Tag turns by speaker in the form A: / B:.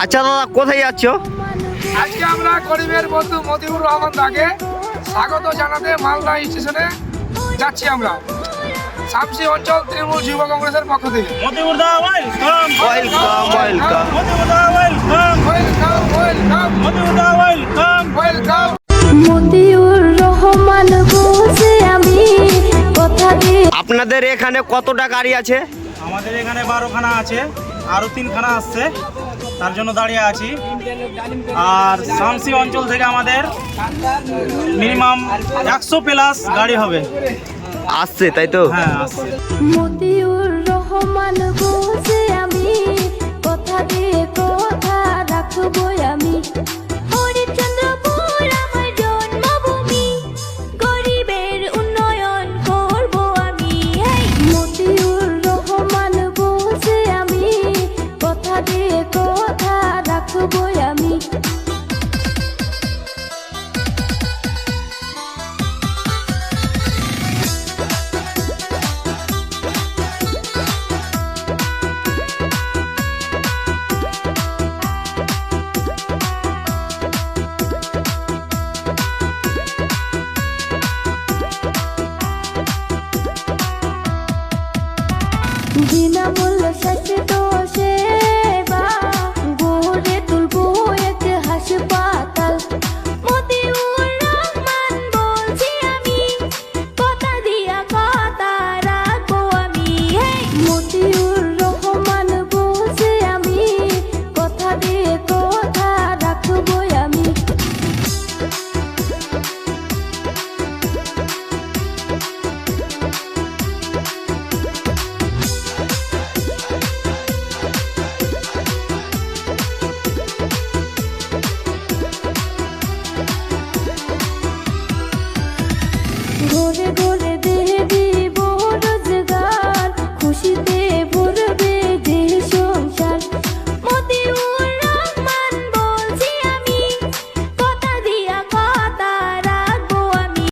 A: আচ্ছা দাদা, কোথায় যাচ্ছ?
B: আজকে আমরা গরিবের বন্ধু মতিউর রহমান দাকে স্বাগত জানাতে মালদা স্টেশনে যাচ্ছি আমরা, শামসি অঞ্চল তৃণমূল যুব কংগ্রেসের পক্ষ থেকে।
C: মতিউর দা ওয়েলকাম,
A: ওয়েলকাম ওয়েলকাম।
C: মতিউর দা ওয়েলকাম,
B: ওয়েলকাম ওয়েলকাম
C: মতিউর দা ওয়েলকাম।
B: ওয়েলকাম।
D: মতিউর রহমান বলছি আমি কথা দিয়ে।
A: আপনাদের এখানে কতটা গাড়ি আছে?
C: আমাদের এখানে 12খানা আছে, আরো 3খানা আসছে, তার জন্য দাঁড়িয়ে আছি। আর শামসি অঞ্চল থেকে আমাদের মিনিমাম 100 প্লাস গাড়ি হবে।
A: আসছে তাই তো?
C: হ্যাঁ আসছে।
D: মতিউর রহমান বলছি আমি কথা দিয়ে কথা রাখবো আমি। হরিশ্চন্দ্রপুর আমার জন্মভূমি, গরিবের উন্নয়ন করবো আমি। মতিউর রহমান বলছি আমি কথা দিয়ে কথা রাখবো আমি। বিনামূল্য স্বাস্থ্য সেবা গড়ে তুলবো এক হাসপাতাল। মতিউর রহমান বলছি আমি কথা দিয়া কথা রাখবো আমি। মতিউর রহমান বলছি আমি কথা দিয়ে কথা রাখবো আমি। ঘুরে ঘুরে